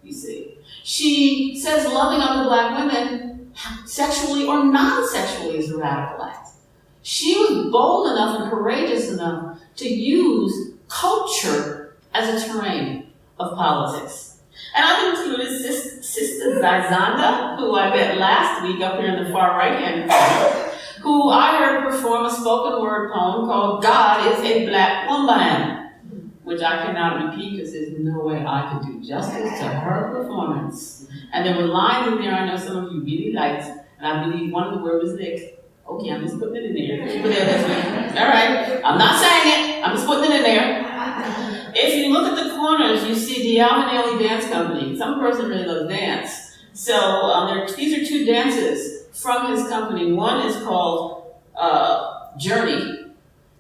Speaker 2: you see. She says loving other Black women, sexually or non-sexually, is a radical act. She was bold enough and courageous enough to use culture as a terrain of politics. And I've included Sister Zizanda, who I met last week up here in the far right-hand corner, who I heard perform a spoken word poem called God is a Black Woman, which I cannot repeat because there's no way I could do justice to her performance. And there were lines in there I know some of you really liked, and I believe one of the words was lick. Okay, I'm just putting it in there. Keep it there this way. All right, I'm not saying it, I'm just putting it in there. If you look at the corners, you see the Albanian Dance Company. Some person really loves dance. So these are 2 dances from his company. One is called Journey.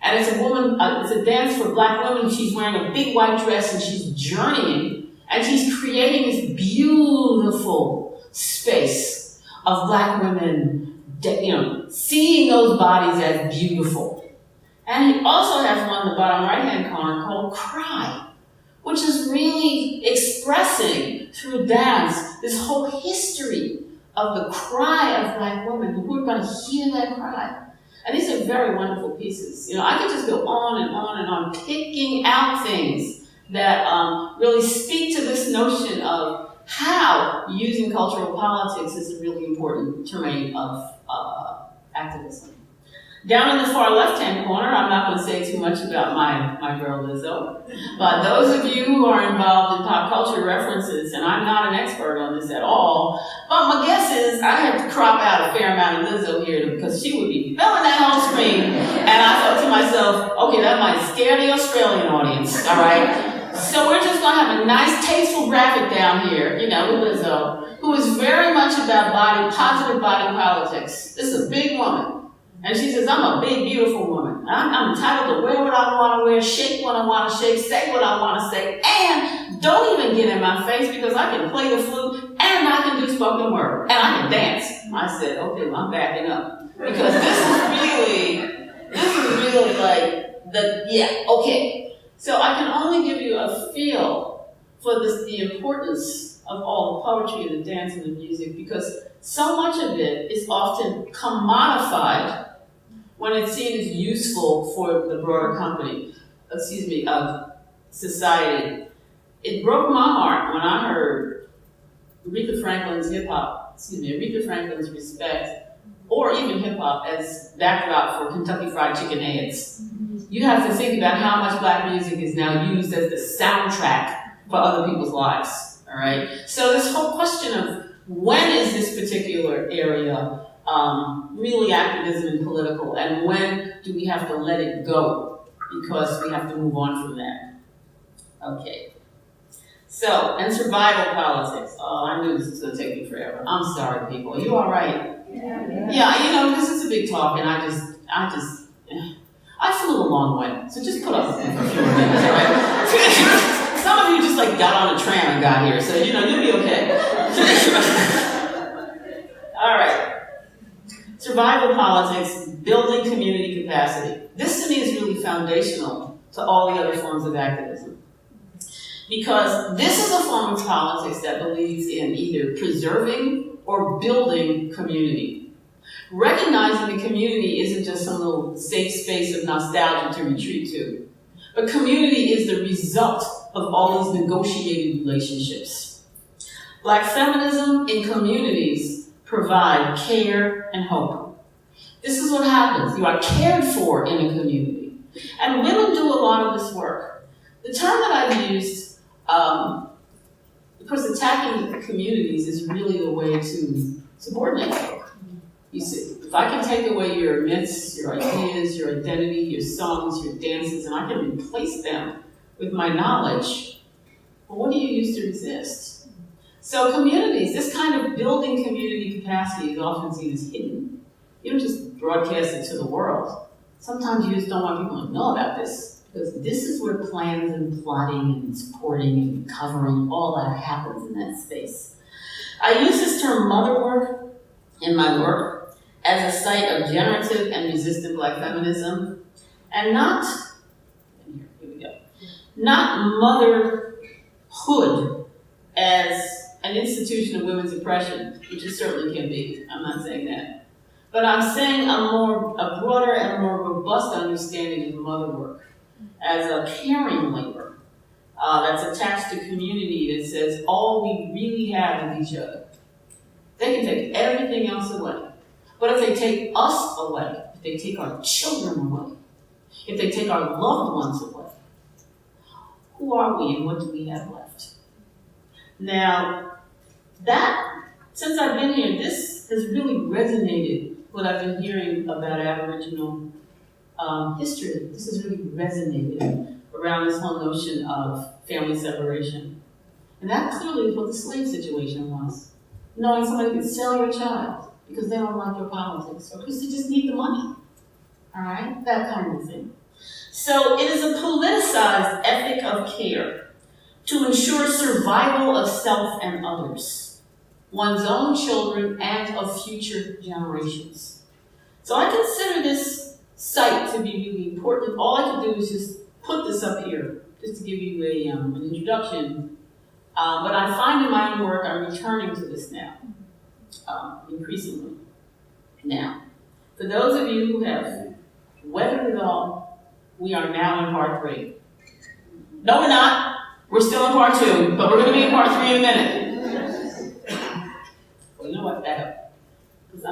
Speaker 2: And it's a woman, it's a dance for Black women. She's wearing a big white dress and she's journeying. And she's creating this beautiful space of Black women, seeing those bodies as beautiful. And he also has one in the bottom right-hand corner called Cry, which is really expressing through dance this whole history of the cry of Black women who are going to hear that cry. And these are very wonderful pieces. I could just go on and on and on, picking out things that really speak to this notion of how using cultural politics is a really important terrain of activism. Down in the far left-hand corner, I'm not going to say too much about my girl Lizzo, but those of you who are involved in pop culture references, and I'm not an expert on this at all, but my guess is I have to crop out a fair amount of Lizzo here because she would be filling that whole screen, and I thought to myself, okay, that might scare the Australian audience, all right? So we're just going to have a nice, tasteful graphic down here, with Lizzo, who is very much about positive body politics. This is a big woman. And she says, I'm a big, beautiful woman. I'm entitled to wear what I want to wear, shake what I want to shake, say what I want to say, and don't even get in my face because I can play the flute and I can do spoken word and I can dance. I said, okay, well, I'm backing up because this is really like okay. So I can only give you a feel for the importance of all the poetry and the dance and the music because so much of it is often commodified when it's seen as useful for the broader of society. It broke my heart when I heard Aretha Franklin's Respect, or even hip hop as backdrop for Kentucky Fried Chicken ads. You have to think about how much Black music is now used as the soundtrack for other people's lives, all right? So this whole question of when is this particular area really activism and political, and when do we have to let it go because we have to move on from that? Okay. So, and survival politics. Oh, I knew this was going to take me forever. I'm sorry, people. Are you all right? Yeah, this is a big talk, and I flew a long way, so just put up with me for a few minutes, all right? Some of you just got on a tram and got here, so you'll be okay. All right. survival politics, building community capacity. This to me is really foundational to all the other forms of activism. Because this is a form of politics that believes in either preserving or building community. Recognizing the community isn't just some little safe space of nostalgia to retreat to, but community is the result of all these negotiated relationships. Black feminism in communities provide care and hope. This is what happens. You are cared for in a community. And women do a lot of this work. The term that I've used, because attacking communities is really the way to subordinate folk. You see, if I can take away your myths, your ideas, your identity, your songs, your dances, and I can replace them with my knowledge, well, what do you use to resist? So communities, this kind of building community capacity is often seen as hidden. You don't just broadcast it to the world. Sometimes you just don't want people to know about this, because this is where plans and plotting and supporting and covering, all that happens in that space. I use this term mother work in my work as a site of generative and resistant Black feminism, and not motherhood as an institution of women's oppression, which it certainly can be. I'm not saying that. But I'm saying a broader and more robust understanding of mother work as a caring labor that's attached to community that says all we really have is each other. They can take everything else away. But if they take us away, if they take our children away, if they take our loved ones away, who are we and what do we have left? Now, since I've been here, this has really resonated, what I've been hearing about Aboriginal history. This has really resonated around this whole notion of family separation. And that clearly is what the slave situation was. Knowing somebody could sell your child because they don't like your politics or because they just need the money. All right? That kind of thing. So it is a politicized ethic of care to ensure survival of self and others, one's own children and of future generations. So I consider this site to be really important. All I can do is just put this up here, just to give you an introduction. But I find in my own work I'm returning to this now, increasingly. Now, for those of you who have weathered it all, we are now in part 3. No, we're not. We're still in part 2, but we're going to be in part 3 in a minute. Well, you know what? Back up. Because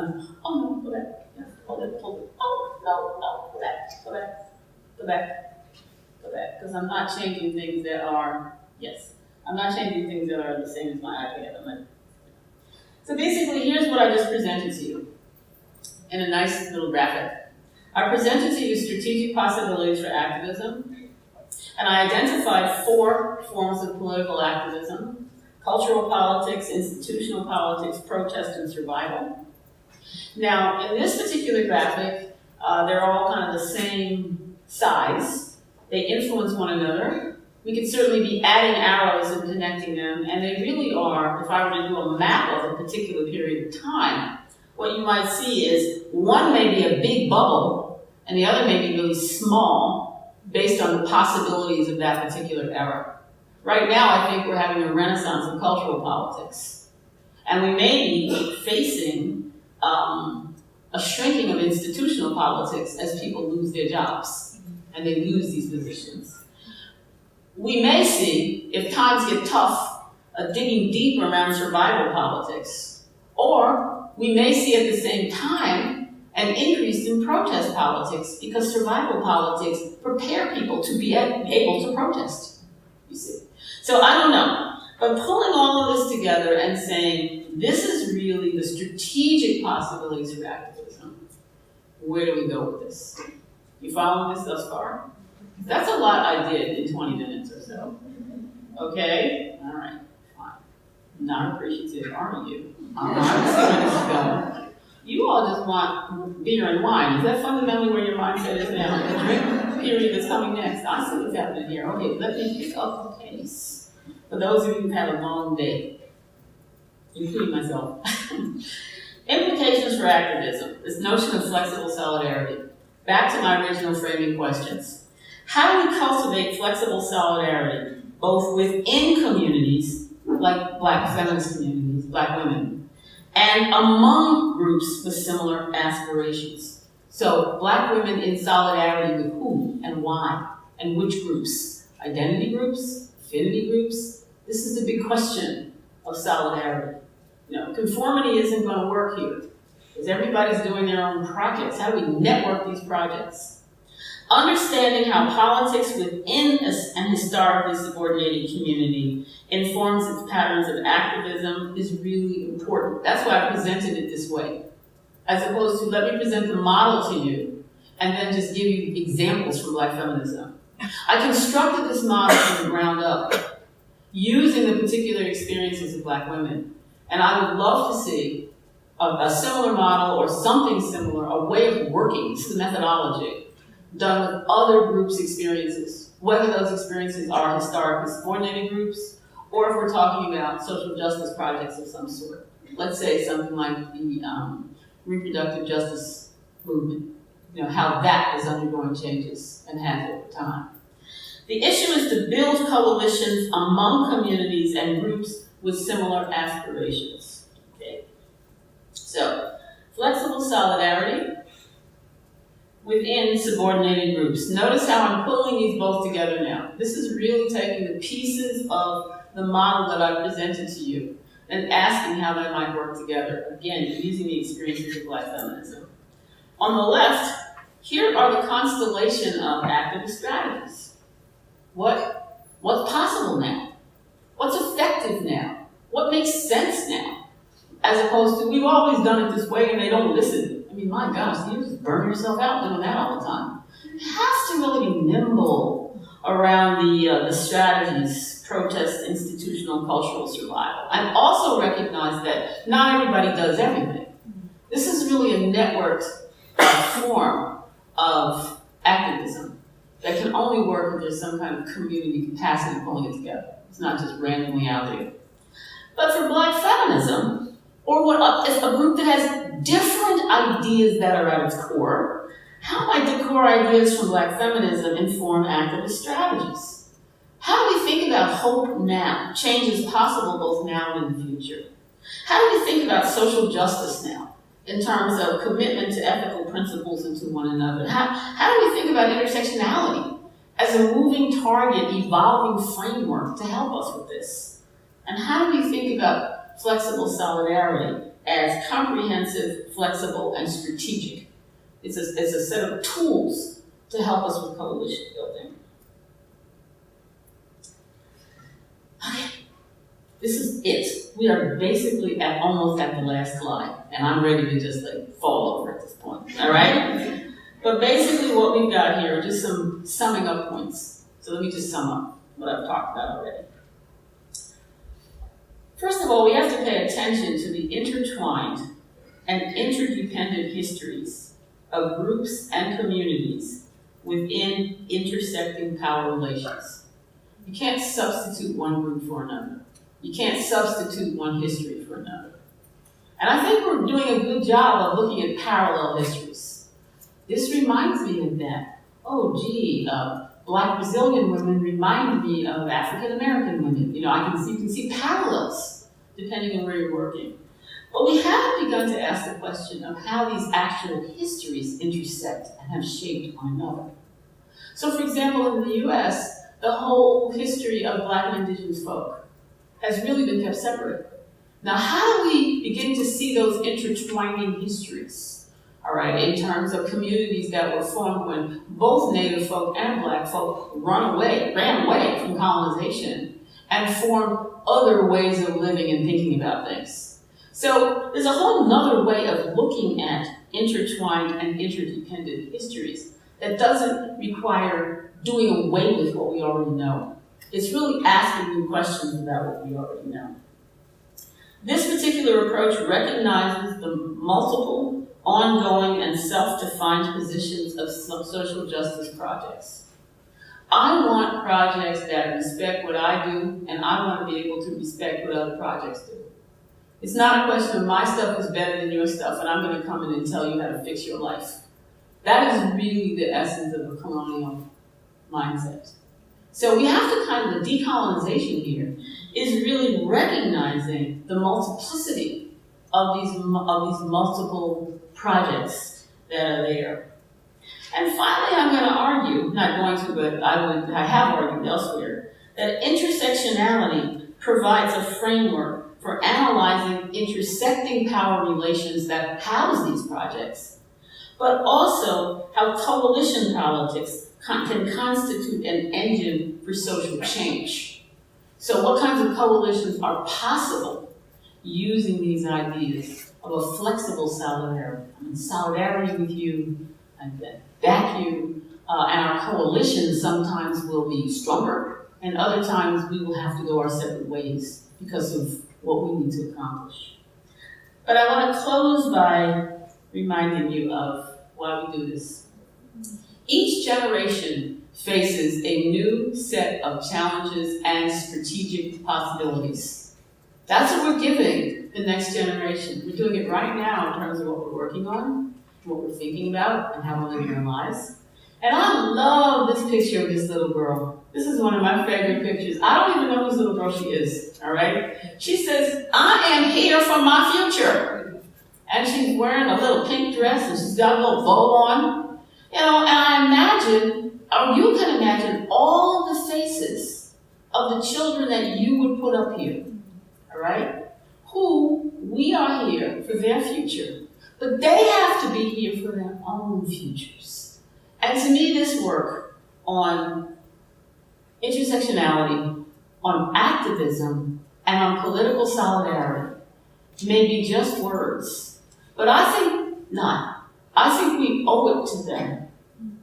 Speaker 2: oh no, go back. Yes, hold it. Oh, no, go back. Go back. Because I'm not changing things that are, I'm not changing things that are the same as my iPad. So basically, here's what I just presented to you in a nice little graphic. I presented to you strategic possibilities for activism, and I identified 4 forms of political activism: cultural politics, institutional politics, protest, and survival. Now, in this particular graphic, they're all kind of the same size. They influence one another. We could certainly be adding arrows and connecting them, and they really are, if I were to do a map of a particular period of time, what you might see is one may be a big bubble, and the other may be really small, based on the possibilities of that particular era. Right now, I think we're having a renaissance of cultural politics, and we may be facing a shrinking of institutional politics as people lose their jobs, and they lose these positions. We may see, if times get tough, a digging deep around survival politics. Or we may see at the same time an increase in protest politics, because survival politics prepare people to be able to protest, you see. So I don't know, but pulling all of this together and saying, this is really the strategic possibilities for activism. Where do we go with this? You following this thus far? That's a lot I did in 20 minutes or so. Okay? All right, fine. Not appreciative, are you? All right, let's see where this is going. You all just want beer and wine. Is that fundamentally where your mindset is now? The drink period is coming next. I see what's happening here. Okay, let me pick up the pace. For those of you who've had a long day, including myself. Implications for activism, this notion of flexible solidarity. Back to my original framing questions. How do we cultivate flexible solidarity, both within communities, like Black feminist communities, Black women, and among groups with similar aspirations? So, Black women in solidarity with whom and why, and which groups? Identity groups? Affinity groups? This is the big question of solidarity. Conformity isn't going to work here, because everybody's doing their own projects. How do we network these projects? Understanding how politics within an historically subordinated community informs its patterns of activism is really important. That's why I presented it this way, as opposed to let me present the model to you and then just give you examples from Black feminism. I constructed this model from the ground up, using the particular experiences of Black women. And I would love to see a similar model or something similar, a way of working, this is methodology, done with other groups' experiences, whether those experiences are historically subordinated groups, or if we're talking about social justice projects of some sort. Let's say something like the reproductive justice movement, how that is undergoing changes and has over time. The issue is to build coalitions among communities and groups with similar aspirations. Okay. So, flexible solidarity within subordinated groups. Notice how I'm pulling these both together now. This is really taking the pieces of the model that I presented to you and asking how they might work together. Again, using the experiences of Black feminism. On the left, here are the constellation of activist strategies. What's possible now? What's effective now? What makes sense now? As opposed to, we've always done it this way and they don't listen. I mean, my gosh, you just burn yourself out doing that all the time. You have to really be nimble around the strategies, protest, institutional, cultural survival. And also recognize that not everybody does everything. This is really a networked form of activism that can only work if there's some kind of community capacity pulling it together. It's not just randomly out there. But for Black feminism, or what is a group that has different ideas that are at its core, how might the core ideas from Black feminism inform activist strategies? How do we think about hope now? Change is possible both now and in the future. How do we think about social justice now, in terms of commitment to ethical principles and to one another? How do we think about intersectionality as a moving target, evolving framework to help us with this? And how do we think about flexible solidarity as comprehensive, flexible, and strategic? It's a set of tools to help us with coalition building. Okay, this is it. We are basically almost at the last slide, and I'm ready to just fall over at this point, all right? But basically what we've got here are just some summing up points. So let me just sum up what I've talked about already. First of all, we have to pay attention to the intertwined and interdependent histories of groups and communities within intersecting power relations. You can't substitute one group for another. You can't substitute one history for another. And I think we're doing a good job of looking at parallel histories. This reminds me of that. Oh, gee, Black Brazilian women remind me of African American women. You can see parallels depending on where you're working. But we haven't begun to ask the question of how these actual histories intersect and have shaped one another. So, for example, in the US, the whole history of Black and Indigenous folk has really been kept separate. Now, how do we begin to see those intertwining histories, all right, in terms of communities that were formed when both Native folk and Black folk ran away from colonization and formed other ways of living and thinking about things? So there's a whole nother way of looking at intertwined and interdependent histories that doesn't require doing away with what we already know. It's really asking new questions about what we already know. This particular approach recognizes the multiple, ongoing, and self-defined positions of social justice projects. I want projects that respect what I do, and I want to be able to respect what other projects do. It's not a question of my stuff is better than your stuff and I'm going to come in and tell you how to fix your life. That is really the essence of a colonial mindset. So we have to kind of, the decolonization here is really recognizing the multiplicity of these multiple projects that are there. And finally, I'm going to argue, not going to, but I have argued elsewhere, that intersectionality provides a framework for analyzing intersecting power relations that house these projects, but also how coalition politics can constitute an engine for social change. So what kinds of coalitions are possible using these ideas of a flexible solidarity? I'm in solidarity with you, I back you, and our coalitions sometimes will be stronger, and other times we will have to go our separate ways because of what we need to accomplish. But I want to close by reminding you of why we do this. Each generation faces a new set of challenges and strategic possibilities. That's what we're giving the next generation. We're doing it right now in terms of what we're working on, what we're thinking about, and how we're living our lives. And I love this picture of this little girl. This is one of my favorite pictures. I don't even know whose little girl she is, all right? She says, I am here for my future. And she's wearing a little pink dress, and she's got a little bow on. You know, and I imagine, or you can imagine, all of the faces of the children that you would put up here, all right? Who we are here for their future, but they have to be here for their own futures. And to me, this work on intersectionality, on activism, and on political solidarity may be just words, but I think not. I think we owe it to them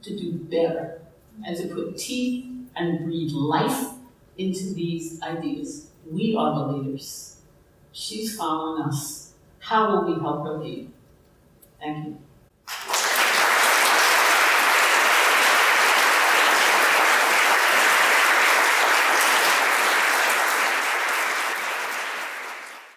Speaker 2: to do better and to put teeth and breathe life into these ideas. We are the leaders. She's following us. How will we help her lead? Thank you.